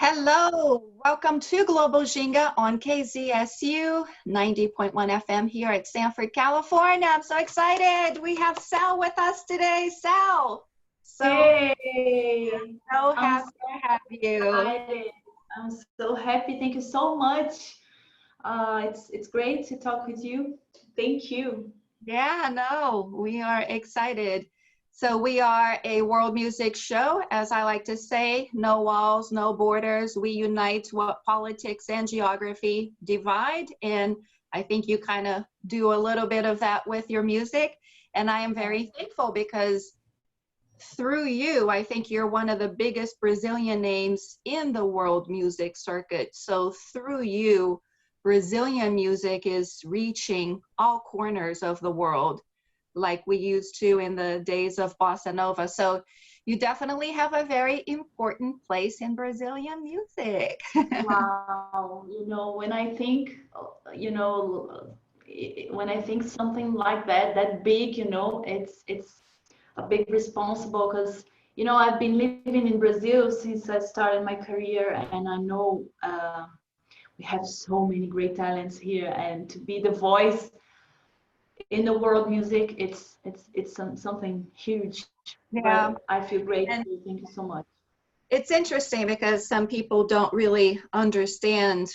Hello, welcome to Global Ginga on KZSU 90.1 FM here at Sanford, California. I'm so excited. We have Céu with us today. Céu, Hey, so happy to have you. excited. I'm so happy. Thank you so much. It's great to talk with you. Thank you. Yeah, no, we are excited. So we are a world music show, as I like to say, no walls, no borders. We unite what politics and geography divide. And I think you kind of do a little bit of that with your music. And I am very thankful because through you, I think you're one of the biggest Brazilian names in the world music circuit. So through you, Brazilian music is reaching all corners of the world, like we used to in the days of bossa nova. So you definitely have a very important place in Brazilian music. Wow. When I think, when I think something like that, that big, it's a big responsible because, I've been living in Brazil since I started my career, and I know we have so many great talents here, and to be the voice in the world music, it's something huge. Yeah. But I feel great. And Thank you so much. it's interesting because some people don't really understand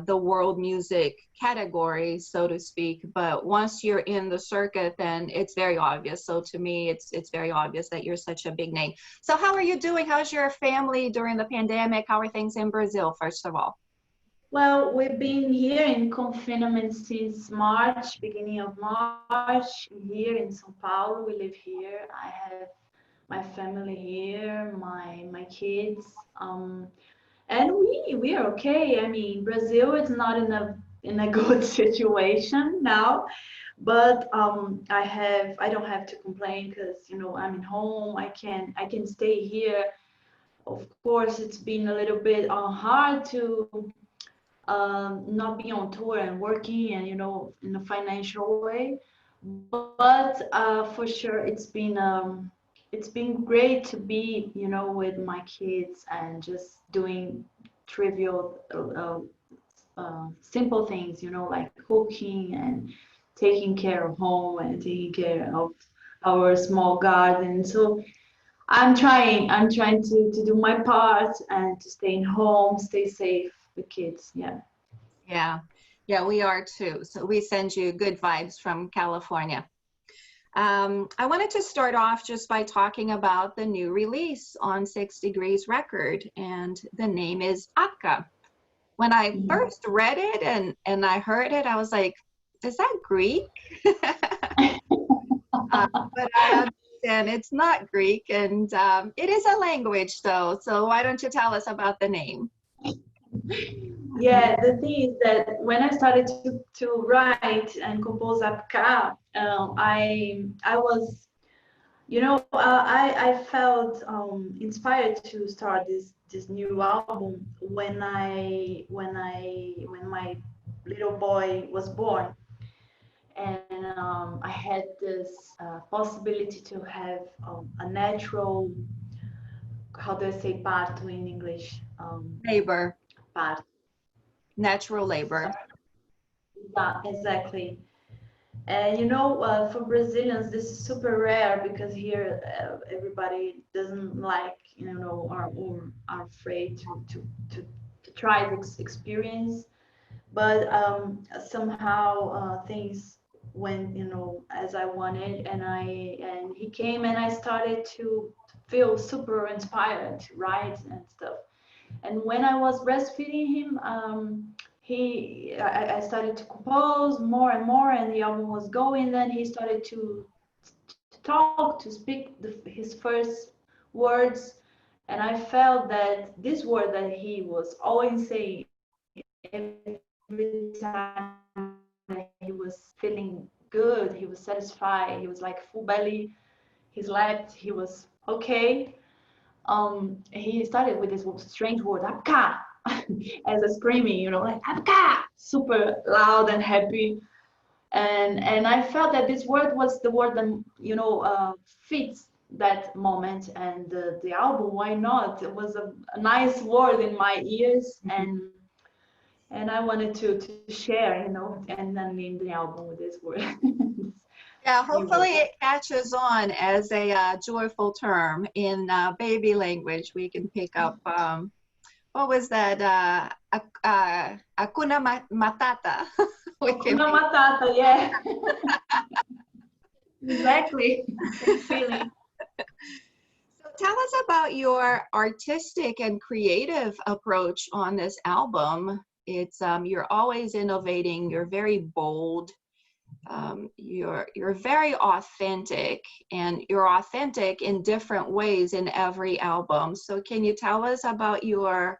the world music category, so to speak. But once you're in the circuit, then it's very obvious. So to me, it's very obvious that you're such a big name. So how are you doing? How's your family during the pandemic? How are things in Brazil, first of all? Well, we've been here in confinement since March, beginning of March, here in São Paulo. We live here. I have my family here, my kids, and we are okay. I mean, Brazil is not in a good situation now, but I don't have to complain because I'm in home. I can stay here. Of course, it's been a little bit hard to not be on tour and working and in a financial way, but for sure it's been great to be with my kids and just doing trivial simple things, like cooking and taking care of home and taking care of our small garden. So I'm trying to do my part and to stay in home, stay safe with kids. Yeah. Yeah, yeah, we are too. So we send you good vibes from California. I wanted to start off just by talking about the new release on 6 Degrees record, and the name is APKA. When I first read it and I heard it, I was like, is that Greek? But I understand it's not Greek, and it is a language though. So why don't you tell us about the name? Yeah, the thing is that when I started to write and compose APKA, I was, I felt inspired to start this new album when my little boy was born, and I had this possibility to have a natural, how do I say parto in English? Labor, Parto. natural labor. Yeah, exactly. And for Brazilians, this is super rare because here everybody doesn't like, or are afraid to try this experience. But somehow things went, as I wanted, and he came, and I started to feel super inspired to write and stuff. And when I was breastfeeding him, I started to compose more and more, and the album was going. Then he started to talk, to speak his first words, and I felt that this word that he was always saying every time that he was feeling good, he was satisfied, he was like full belly, he slept, he was okay. He started with this strange word, APKA, as a screaming, like APKA, super loud and happy. And I felt that this word was the word that, fits that moment and the album. Why not? It was a nice word in my ears, and I wanted to share, and then name the album with this word. Yeah, New word. hopefully it catches on as a joyful term in baby language. We can pick up, what was that? Hakuna Matata. We can Hakuna Matata, yeah. Exactly. Same feeling. So tell us about your artistic and creative approach on this album. It's you're always innovating. You're very bold. You're very authentic, and you're authentic in different ways in every album. So can you tell us about your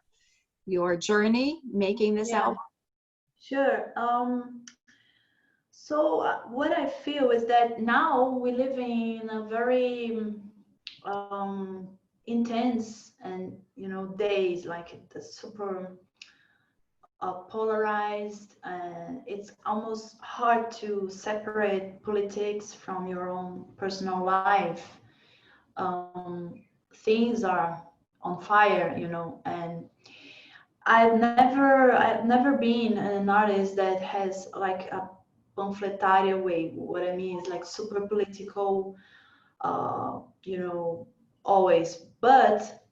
journey making this album? Sure. So what I feel is that now we live in a very intense and days, like the super polarized, and it's almost hard to separate politics from your own personal life. Things are on fire, and I've never been an artist that has like a pamphletarian way. What I mean is like super political, always. But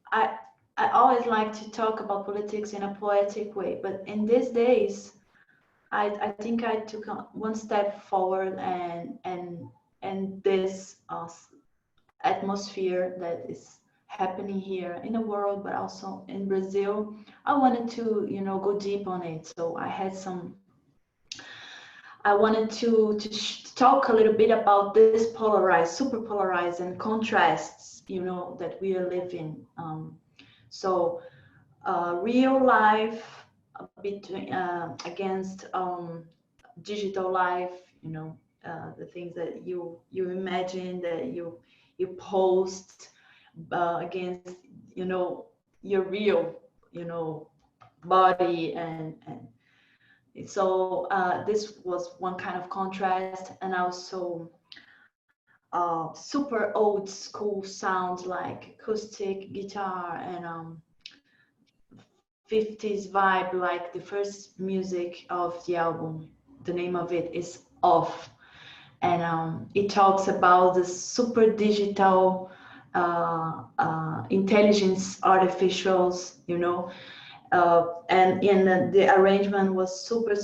I always like to talk about politics in a poetic way. But in these days, I think I took one step forward, and this atmosphere that is happening here in the world, but also in Brazil, I wanted to go deep on it. So I wanted to talk a little bit about this polarized, super polarized, and contrasts that we are living. So real life between against digital life, the things that you imagine, that you post, against your real body, and so this was one kind of contrast. And also super old school sounds like acoustic guitar, and 50s vibe, like the first music of the album. The name of it is Off, and it talks about the super digital intelligence artificials, and in the arrangement was super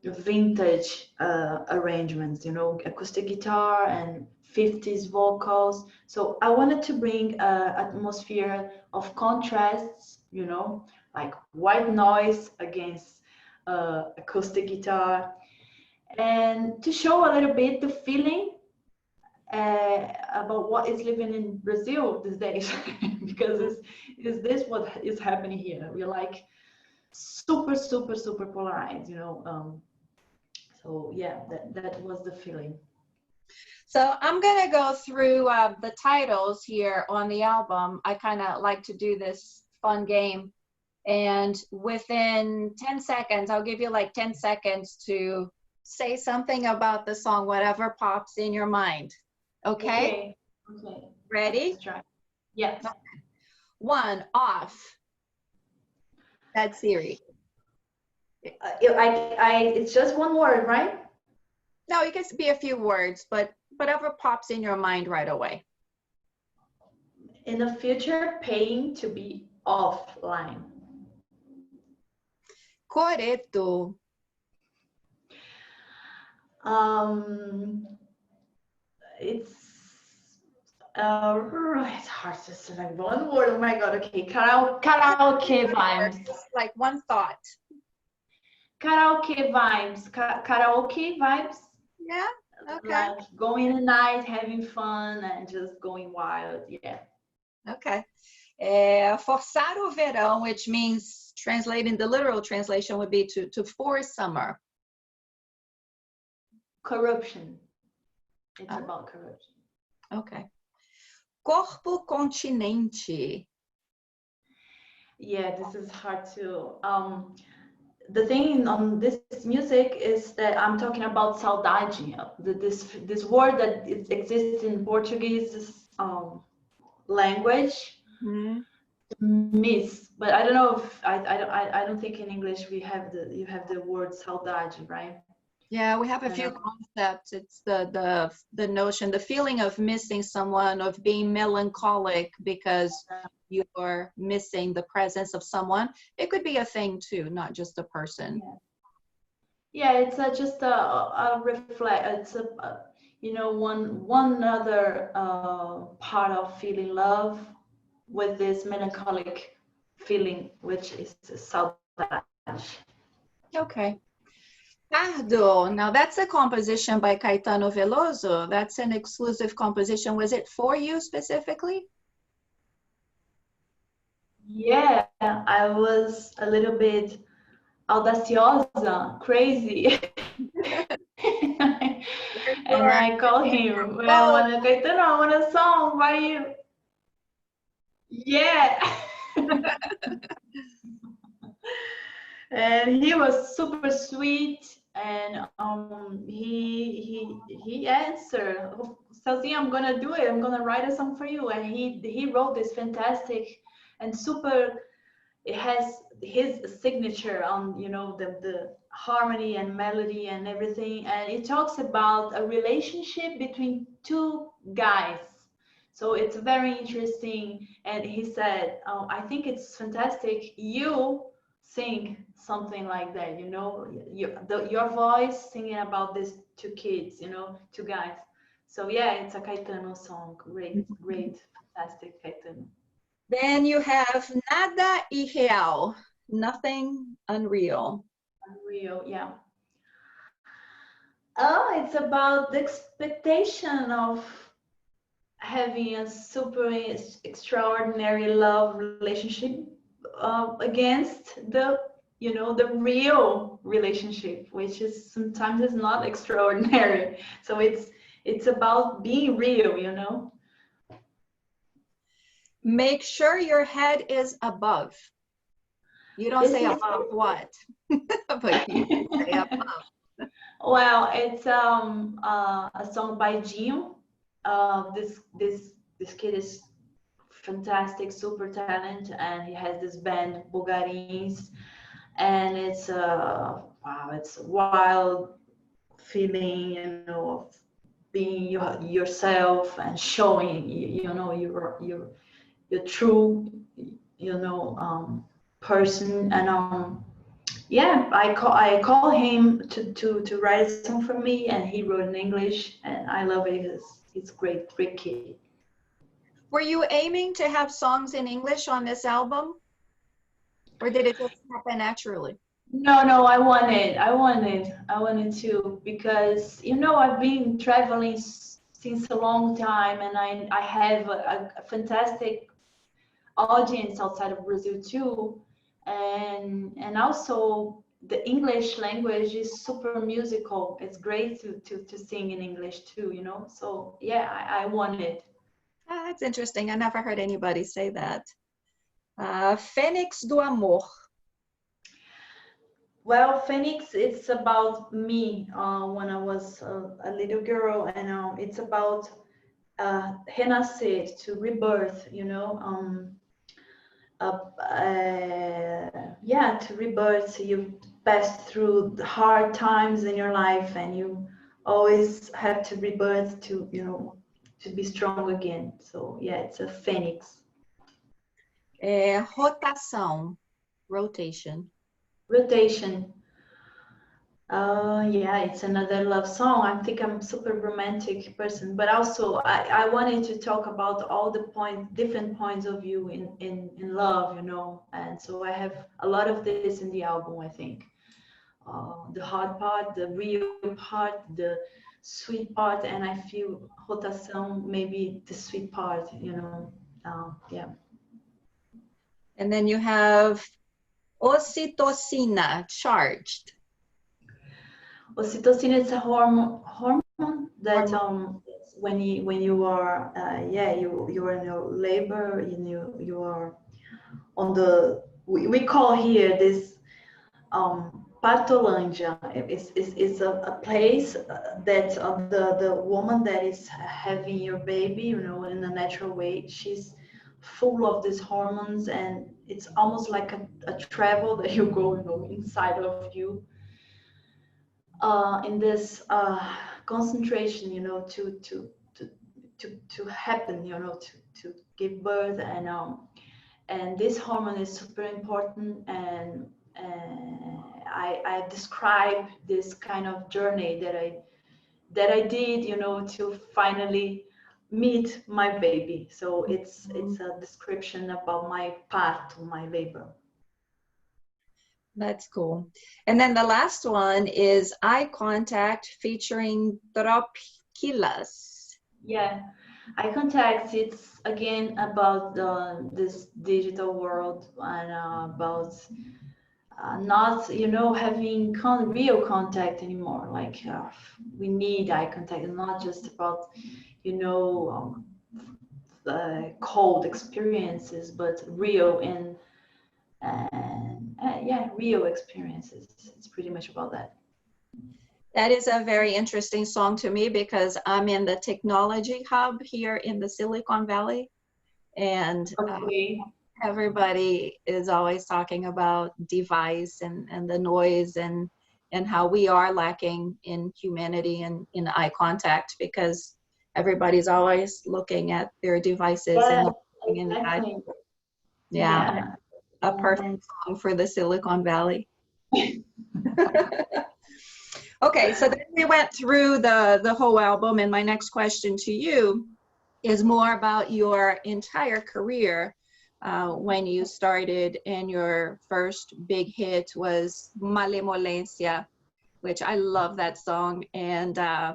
vintage arrangements, acoustic guitar and 50s vocals. So I wanted to bring an atmosphere of contrasts, like white noise against acoustic guitar, and to show a little bit the feeling about what is living in Brazil these days. Because is this what is happening here? We're like super polarized, so yeah, that was the feeling. So I'm going to go through the titles here on the album. I kind of like to do this fun game. And within 10 seconds, I'll give you like 10 seconds to say something about the song, whatever pops in your mind. Okay? Okay. Ready? Let's try. Yes. Okay. 1, Off. That's Siri. It's just one word, right? No, it can be a few words, but whatever pops in your mind right away. In the future, paying to be offline. Correto. It's hard to say like one word. Oh my god. Okay, karaoke vibes. Like one thought. Karaoke vibes. Karaoke vibes. Yeah. Okay. Like going in the night, having fun, and just going wild. Yeah. Okay. Forçar o verão, which means, translating, the literal translation would be to force summer. Corruption. It's about corruption. Okay. Corpo continente. Yeah, this is hard to. The thing on this music is that I'm talking about saudade. This word that it exists in Portuguese is language. Hmm. Miss, but I don't know if I don't think in English we have you have the word saudade, right? Yeah, we have a I few know. concepts. It's the notion, the feeling of missing someone, of being melancholic because you're missing the presence of someone. It could be a thing too, not just a person. Yeah, it's just a reflect. It's you know, one other part of feeling love with this melancholic feeling, which is saudade. Okay. Pardo. Now that's a composition by Caetano Veloso. That's an exclusive composition. Was it for you specifically? Yeah, I was a little bit audaciosa, crazy. And I call him, well, Caetano, I want a song. Why you? Yeah. And he was super sweet, and he answered, Celestine, I'm gonna do it. I'm gonna write a song for you. And he wrote this fantastic and super. It has his signature on, you know, the harmony and melody and everything, and it talks about a relationship between two guys. So it's very interesting. And he said, oh, I think it's fantastic you sing something like that, you know, your voice singing about these two kids, you know, two guys. So yeah, it's a Caetano song. Great, fantastic Caetano. Then you have Nada Irreal, nothing unreal. Unreal, yeah. Oh, it's about the expectation of having a super extraordinary love relationship against the, you know, the real relationship, which is sometimes is not extraordinary. So it's about being real, you know. Make sure your head is above. You don't say above what, but you say above. Well, it's a song by Ginga. This kid is fantastic, super talent, and he has this band Bulgarins, and it's wow, it's a wild feeling, you know, of being yourself and showing you know your true, you know, person. And yeah, I call him to write a song for me, and he wrote in English, and I love it. He's great kid. Were you aiming to have songs in English on this album? Or did it just happen naturally? No, I wanted to, because, you know, I've been traveling since a long time, and I have a fantastic audience outside of Brazil too, and also the English language is super musical. It's great to sing in English too, you know. So yeah, I wanted. Ah, that's interesting. I never heard anybody say that. Fênix do Amor. Well, Phoenix, it's about me when I was a little girl, and it's about renascer, to rebirth, you know. Yeah, to rebirth. So you pass through the hard times in your life, and you always have to rebirth to, you know, to be strong again. So yeah, it's a phoenix. Rotação. Rotation. Rotation. Yeah, it's another love song. I think I'm a super romantic person, but also I wanted to talk about all the different points of view in love, you know. And so I have a lot of this in the album, I think. The hard part, the real part, the sweet part, and I feel rotação maybe the sweet part, you know. Yeah. And then you have Ocitocina, charged. Oxytocin is a hormone that when you are yeah, you are in your labor, you are on the, we call here this Partolândia. It's a place that the woman that is having your baby, you know, in a natural way, she's full of these hormones, and it's almost like a travel that you go, inside of you, in this concentration, to happen, to give birth, and this hormone is super important, and I describe this kind of journey that I did, to finally meet my baby. So it's a description about my path to my labor. That's cool. And then the last one is Eye Contact featuring Tropiquilas. Yeah, eye contact, it's again about this digital world, and about not, having real contact anymore. Like we need eye contact, and not just about, cold experiences, but real and yeah, real experiences. It's pretty much about that. That is a very interesting song to me because I'm in the technology hub here in the Silicon Valley, and Okay. everybody is always talking about device and the noise and how we are lacking in humanity and in eye contact because everybody's always looking at their devices Yeah, and looking in the eye. exactly. Yeah, a perfect song for the Silicon Valley. Okay, so then we went through the whole album, and my next question to you is more about your entire career. When you started, and your first big hit was Malemolencia, which I love that song, and I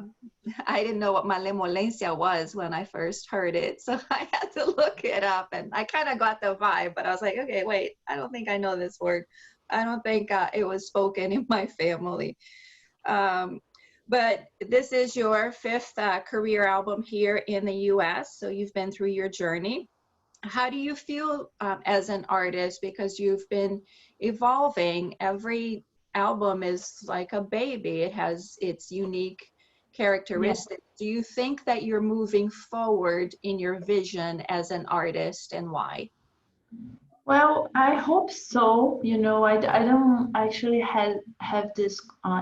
didn't know what Malemolencia was when I first heard it, so I had to look it up, and I kind of got the vibe, but I was like, okay, wait, I don't think I know this word. I don't think it was spoken in my family. But this is your fifth career album here in the US, so you've been through your journey. How do you feel as an artist? Because you've been evolving. Every album is like a baby. It has its unique characteristics. Yeah. Do you think that you're moving forward in your vision as an artist, and why? Well, I hope so. I don't actually have this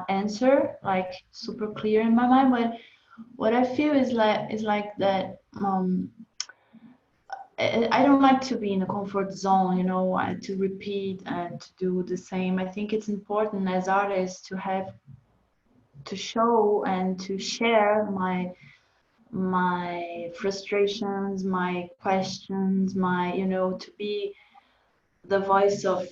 answer like super clear in my mind, but what I feel is like that. I don't like to be in a comfort zone, to repeat and to do the same. I think it's important as artists to show and to share my frustrations, my questions, to be the voice of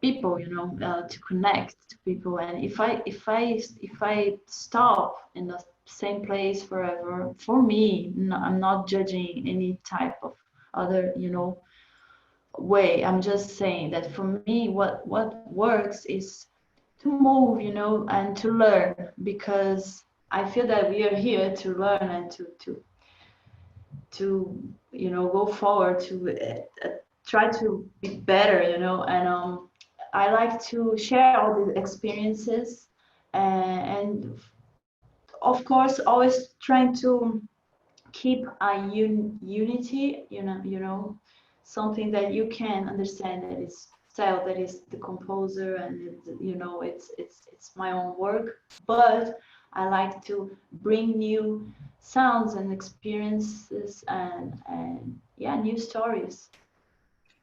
people, to connect to people. And if I stop in the same place forever, for me, no, I'm not judging any type of other, way. I'm just saying that for me, what works is to move, and to learn, because I feel that we are here to learn and to go forward, to try to be better, and I like to share all the experiences, and of course always trying to keep a unity, something that you can understand, that is Céu, that is the composer, and it's my own work, but I like to bring new sounds and experiences, and yeah, new stories.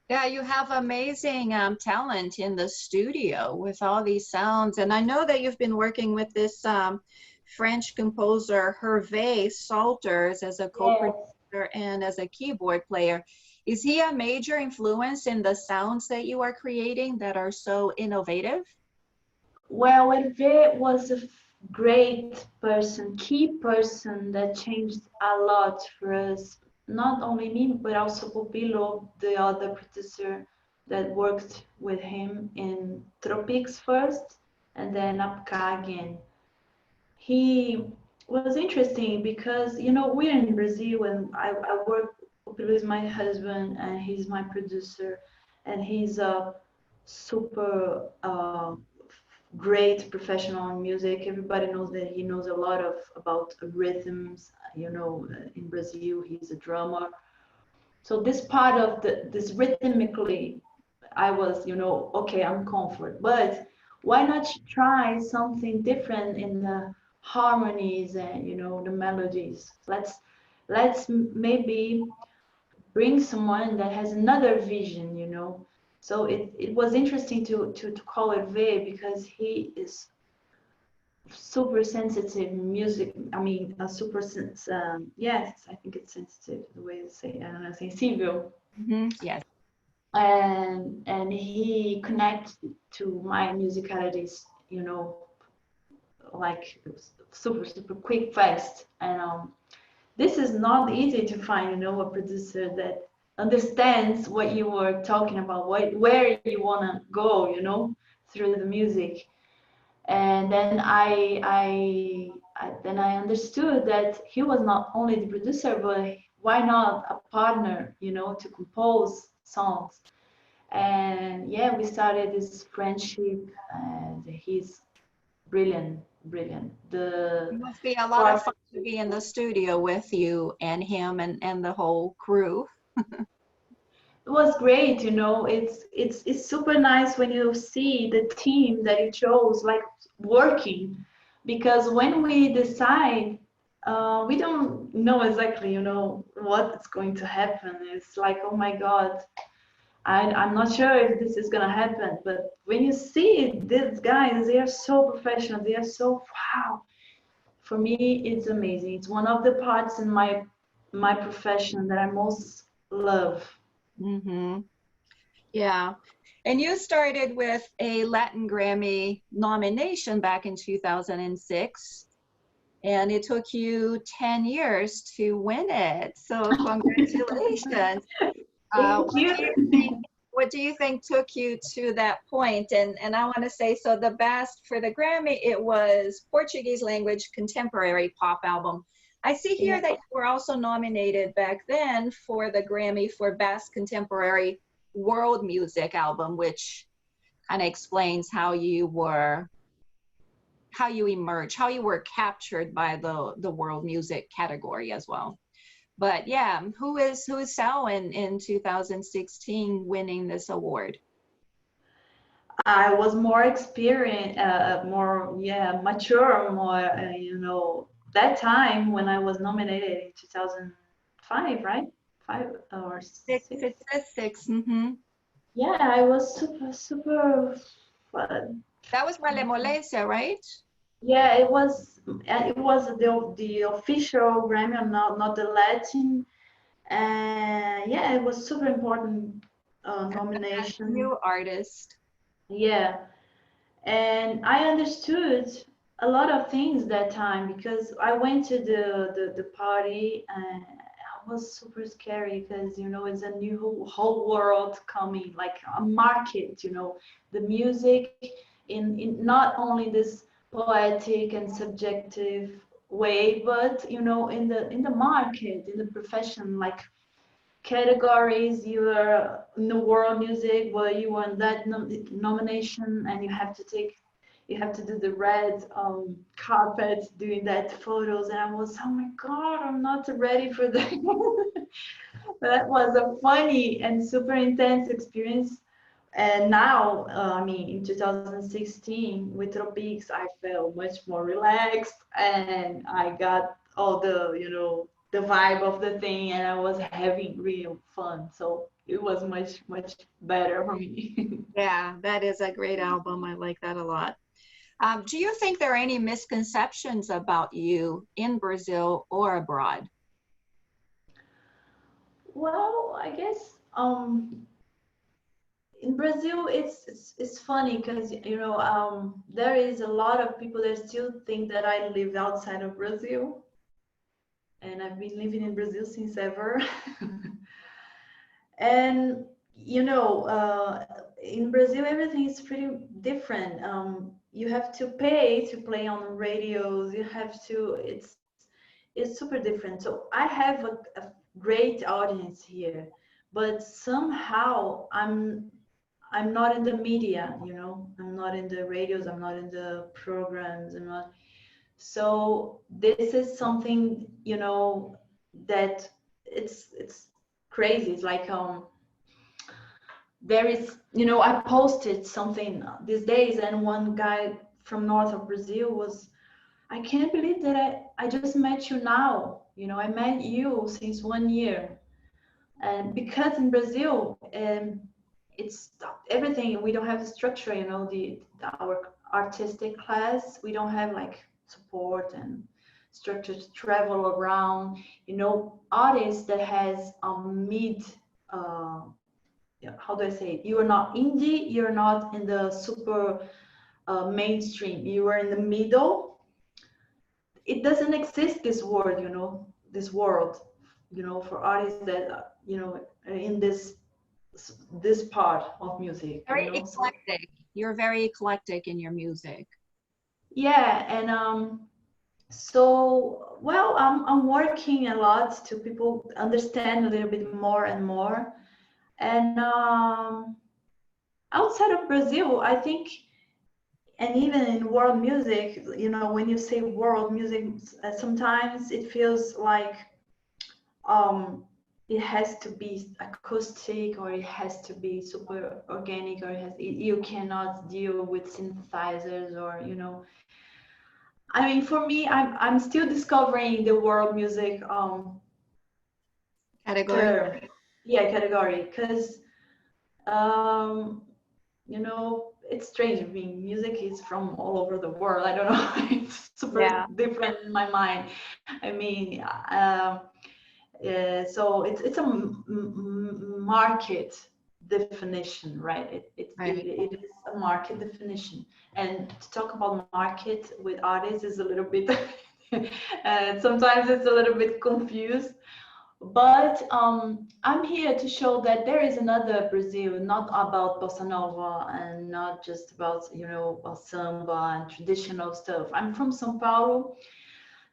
Yeah, you have amazing talent in the studio with all these sounds. And I know that you've been working with this French composer, Hervé Salters, as a co-producer and as a keyboard player. Is he a major influence in the sounds that you are creating that are so innovative? Well, Hervé was a great person, key person that changed a lot for us. Not only me, but also Pupilo, the other producer that worked with him in Tropics first, and then APKA again. He was interesting because, we're in Brazil, and I work, Pupilo is my husband, and he's my producer, and he's a super great professional in music. Everybody knows that he knows a lot of about rhythms. You know, in Brazil, he's a drummer. So this part of this rhythmically, I was, you know, okay, I'm comfort. But why not try something different in the harmonies and, you know, the melodies? Let's maybe bring someone that has another vision, you know. So it was interesting to call it V because he is super sensitive music. I mean, a super yes, I think it's sensitive the way to say. I don't know, sensible. Yes. And he connects to my musicalities, you know, like super quick, fast, and this is not easy to find, you know, a producer that understands what you were talking about, where you want to go, you know, through the music. And then then I understood that he was not only the producer, but why not a partner, you know, to compose songs. And yeah, we started this friendship, and he's brilliant, brilliant. It The must be a lot of part fun to be in the studio with you and him and the whole crew. it was great, you know. It's super nice when you see the team that you chose like working, because when we decide, we don't know exactly, you know, what's going to happen. It's like, oh my God, I'm not sure if this is gonna happen. But when you see these guys, they are so professional. They are so wow. For me, it's amazing. It's one of the parts in my profession that I most love. Hmm. Yeah. And you started with a Latin Grammy nomination back in 2006, and it took you 10 years to win it. So congratulations. Thank What do you think? you. What do you think took you to that point? And I want to say, so the best for the Grammy, it was Portuguese language contemporary pop album. I see Yeah. here that you were also nominated back then for the Grammy for Best Contemporary World Music Album, which kind of explains how you emerged, how you were captured by the world music category as well. But yeah, who is Céu in 2016 winning this award? I was more experienced, more yeah, mature, more you know. That time when I was nominated in 2005, right? Five or Six, six. it says six. Mm-hmm. Yeah, I was super fun. That was Male Molesa, right? Yeah, it was the official Grammy, not the Latin. And yeah, it was super important nomination. New artist. Yeah, and I understood a lot of things that time because I went to the party and I was super scary because you know it's a new whole world coming, like a market, you know, the music in not only this poetic and subjective way, but you know in the market, in the profession, like categories. You are in the world music where you won that nomination, and you have to do the red carpet doing that photos. And I was, oh my God, I'm not ready for that. That was a funny and super intense experience. And now, I mean, in 2016 with Tropics, I felt much more relaxed and I got all the, you know, the vibe of the thing, and I was having real fun. So it was much better for me. Yeah, that is a great album. I like that a lot. Do you think there are any misconceptions about you in Brazil or abroad? Well, I guess in Brazil, it's funny because you know there is a lot of people that still think that I live outside of Brazil, and I've been living in Brazil since ever. And you know, in Brazil, everything is pretty different. You have to pay to play on the radios. You have to. It's super different. So I have a great audience here, but somehow I'm not in the media, you know, I'm not in the radios, I'm not in the programs, I'm not. So this is something, you know, that it's crazy. It's like there is, you know, I posted something these days, and one guy from north of Brazil was, I can't believe that I just met you now. You know, I met you since 1 year. And because in Brazil, it's everything, we don't have the structure, you know, our artistic class, we don't have like support and structure to travel around, you know, artists that has a mid, uh, yeah, how do I say it? You are not indie, you're not in the super mainstream, you are in the middle. It doesn't exist, this world, you know, this world, you know, for artists that you know, in this part of music, you Very know. So eclectic. You're very eclectic in your music. yeah, and so well, I'm working a lot to people understand a little bit more and more. And outside of Brazil, I think, and even in world music, you know, when you say world music, sometimes it feels like um, it has to be acoustic, or it has to be super organic, or you cannot deal with synthesizers, or you know. I mean, for me, I'm still discovering the world music Category. term, yeah, category, because um, you know, it's strange. I mean, music is from all over the world. I don't know. It's super Yeah. different in my mind. I mean, so it's a market definition, right? Right. It is a market definition. And to talk about market with artists is a little bit, sometimes it's a little bit confused. But I'm here to show that there is another Brazil, not about bossa nova and not just about, you know, samba and traditional stuff. I'm from São Paulo,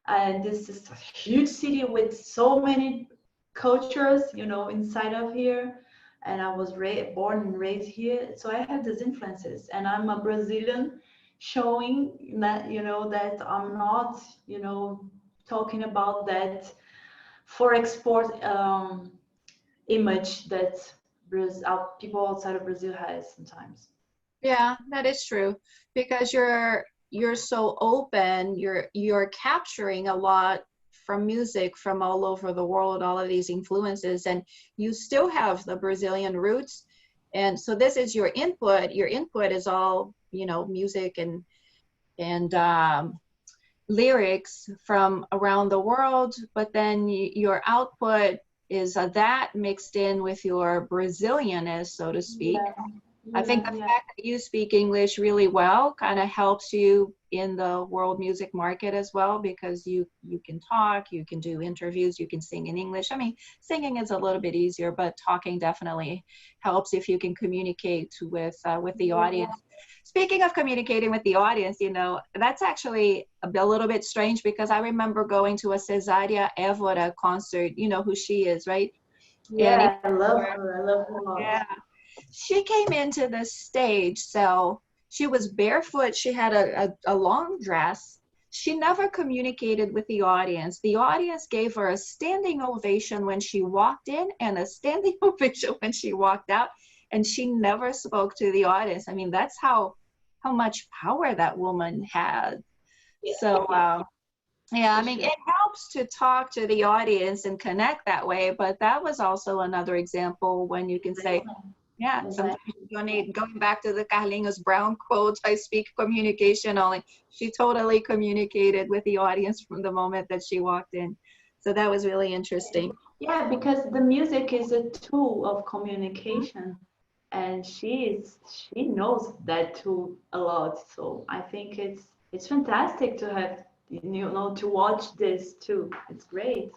and this is a huge city with so many cultures, you know, inside of here. And I was born and raised here, so I have these influences. And I'm a Brazilian, showing that, you know, that I'm not, you know, talking about that for export image that people outside of Brazil has sometimes. Yeah, that is true because you're so open, you're capturing a lot from music from all over the world, all of these influences, and you still have the Brazilian roots. And so this is your input. Your input is all, you know, music and lyrics from around the world, but then your output is that mixed in with your Brazilianness, so to speak. Yeah, I think yeah, the yeah. fact that you speak English really well kind of helps you in the world music market as well, because you can talk, you can do interviews, you can sing in English. I mean, singing is a little bit easier, but talking definitely helps if you can communicate with the audience. Speaking of communicating with the audience, you know, that's actually a little bit strange because I remember going to a Cesária Évora concert. You know who she is, right? And Yeah, I love her. I love her a lot. yeah, she came into the stage, so she was barefoot. She had a long dress. She never communicated with the audience. The audience gave her a standing ovation when she walked in and a standing ovation when she walked out. And she never spoke to the audience. I mean, that's how much power that woman had. Yeah, So, yeah, I for mean, sure. it helps to talk to the audience and connect that way. But that was also another example when you can say, Exactly. yeah, sometimes Exactly. you need, going back to the Carlinhos Brown quote, I speak communication only. She totally communicated with the audience from the moment that she walked in. So that was really interesting. Yeah, because the music is a tool of communication, and she knows that tool a lot. So I think it's fantastic to have, you know, to watch this too. It's great.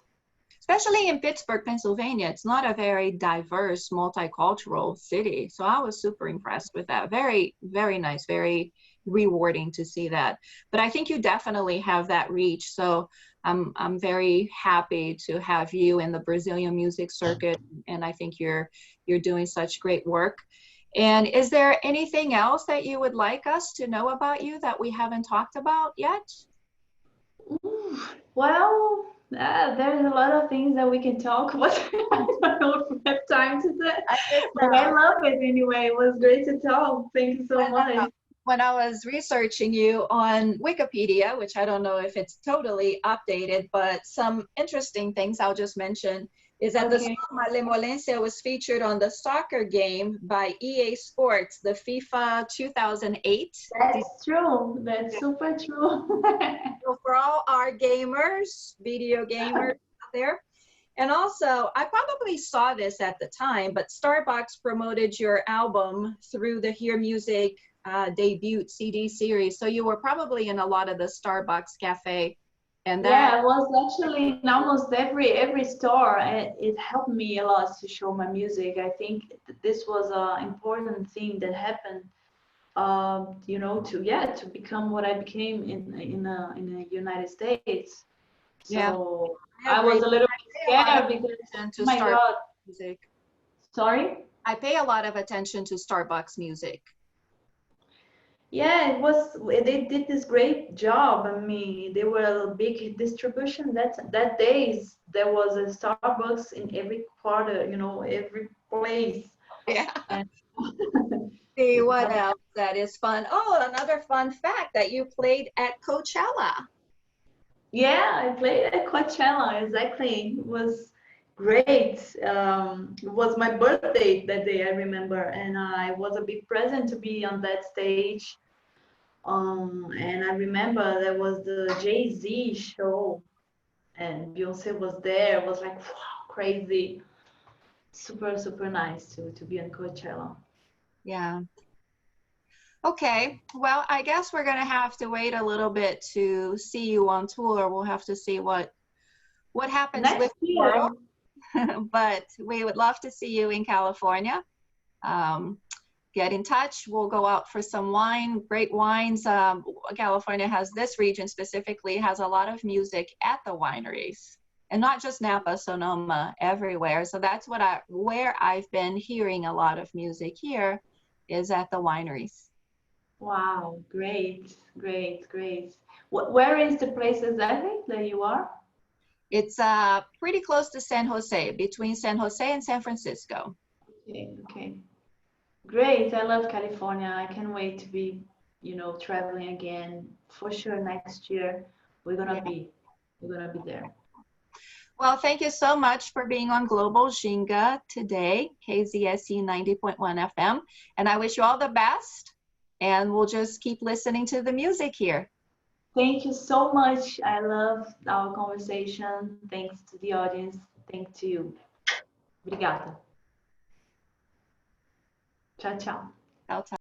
Especially in Pittsburgh, Pennsylvania. It's not a very diverse, multicultural city. So I was super impressed with that. Very, very nice, very rewarding to see that. But I think you definitely have that reach. So I'm very happy to have you in the Brazilian music circuit. And I think you're doing such great work. And is there anything else that you would like us to know about you that we haven't talked about yet? Well, there's a lot of things that we can talk about. I don't know if we have time to do I guess but I love it anyway. It was great to talk. Thank you so much. when I was researching you on Wikipedia, which I don't know if it's totally updated, but some interesting things I'll just mention is that the song Malemolencia was featured on the soccer game by EA Sports, the FIFA 2008. That's true. That's super true. So for all our gamers, video gamers out there, and also, I probably saw this at the time, but Starbucks promoted your album through the Hear Music debut CD series. So you were probably in a lot of the Starbucks cafe. And that, yeah, I was actually in almost every store, and it helped me a lot to show my music. I think this was an important thing that happened, you know, to become what I became in the United States. So I was a little bit scared because, oh my God. Music. Sorry? I pay a lot of attention to Starbucks music. Yeah, they did this great job. I mean, they were a big distribution. That days there was a Starbucks in every quarter, you know, every place. Yeah. And see what else that is fun. Oh, another fun fact that you played at Coachella. yeah, I played at Coachella, exactly. It was great. It was my birthday that day, I remember, and I was a big present to be on that stage. And I remember there was the Jay-Z show, and Beyonce was there. It was like, wow, crazy. Super, super nice to be in Coachella. Yeah. Okay, well, I guess we're going to have to wait a little bit to see you on tour. We'll have to see what happens Next with the year. world. But we would love to see you in California. Get in touch. We'll go out for some wine, great wines. California has, this region specifically has a lot of music at the wineries, and not just Napa, Sonoma, everywhere. So that's where I've been hearing a lot of music here is at the wineries. Wow, great, great, great. Where is the place exactly that you are? It's pretty close to San Jose, between San Jose and San Francisco. Okay, okay. Great. I love California. I can't wait to be, you know, traveling again. For sure next year we're gonna be there. Well, thank you so much for being on Global Ginga today, KZSU 90.1 FM. And I wish you all the best. And we'll just keep listening to the music here. Thank you so much. I love our conversation. Thanks to the audience. Thank you. Obrigada. Tchau, tchau. Ciao, ciao.